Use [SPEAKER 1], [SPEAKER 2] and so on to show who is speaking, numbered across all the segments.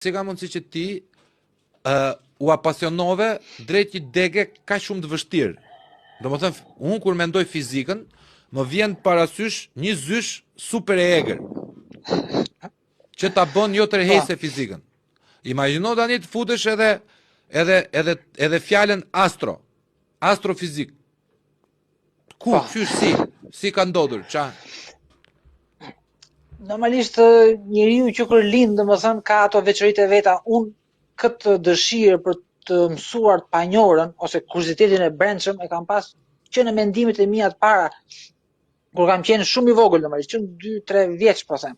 [SPEAKER 1] Si ka mundësi që ti u apasionove drejt një dege ka shumë të vështirë. Do më thënë, unë kur mendoj fizikën, më vjen parasysh një zysh super e egër, që ta bën jo tërheqëse fizikën. Imagjino tani të futesh edhe fjalën astrofizik. Ku, si ka ndodhur, qa?
[SPEAKER 2] Normalisht njeriu që kur lind, domethënë ka ato veçoritë e veta. Unë këtë dëshirë për të mësuar të panjohurën ose kuriozitetin e brendshëm e kam pas që në mendimet e mia të para kur kam qenë shumë i vogël, normalisht që 2-3 vjeç po them.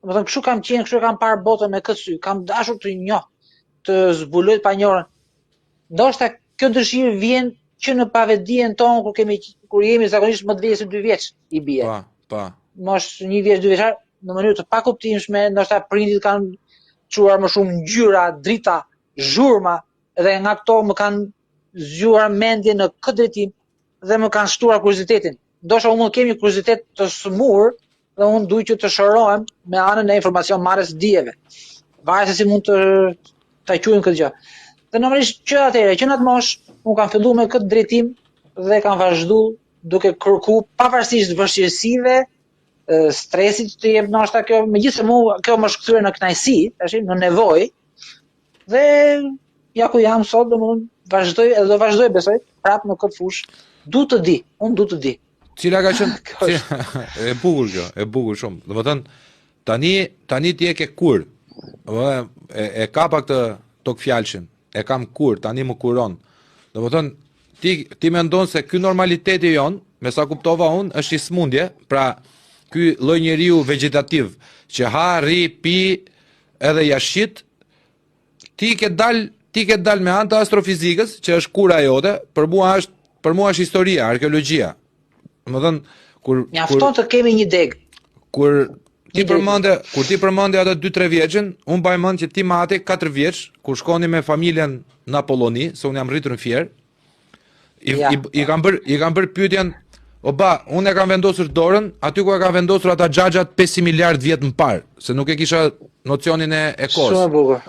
[SPEAKER 2] Domethënë kështu kam parë botën me këtë sy, kam dashur të njoh, të zbuloj të panjohurën. Ndoshta kjo dëshirë vjen që në pavetdijen tonë kur jemi zakonisht më të vjeç se 2 vjeç i bie.
[SPEAKER 1] Po.
[SPEAKER 2] Mosh 1 vjeç, 2 vjeçar, në mënyrë të pakuptimshme, ndoshta prindit kanë çuar më shumë ngjyra, drita, zhurma, dhe nga këto më kanë zgjuar mendjen në këtë drejtim dhe më kanë shtuar kuriozitetin. Ndoshta unë kem një kuriozitet të smur dhe unë duaj që të shërohem me anën e informacion marrjes dijeve. Varet se si mund ta quajmë këtë gjë. Dhe normalisht që atëherë, që në atë moshë, unë kam filluar me këtë drejtim dhe kam vazhduar duke kërkuar pavarësisht vështirësive, stresit të jep ndoshta kjo, megjithëse mua kjo më shkthyer në kënaqësi, tash në nevojë. Dhe ja ku jam sot, domethënë vazhdoj edhe do vazhdoj besoj prapë në këtë fushë. Unë du të di.
[SPEAKER 1] Cila ka qenë e bukur kjo, e bukur shumë. Domethënë tani ti e ke kur. E kapa këtë tok fjalshin. E kam kur, tani më kuron. Domethënë ti mendon se ky normaliteti jon, me sa kuptova unë, është i smundje, pra ky lloj njeriu vegetativ që ha, rri, pi edhe jashit, ti ke dal me anë të astrofizikës, që është kura jote, për mua është historia, arkeologjia. Domethënë kur
[SPEAKER 2] mjafton të kemi një deg.
[SPEAKER 1] Kur ti përmende ato 2-3 vjeçën, unë mbaj mend që ti mati 4 vjeç, kur shkoni me familjen në Polloni, se unë jam rritur në Fier, i kam bër pyetjen, unë e kam vendosur dorën aty ku e kam vendosur ata xhaxhat 5 miliard vjet më parë, se nuk e kisha nocionin e kohës.
[SPEAKER 2] Shumë bukur.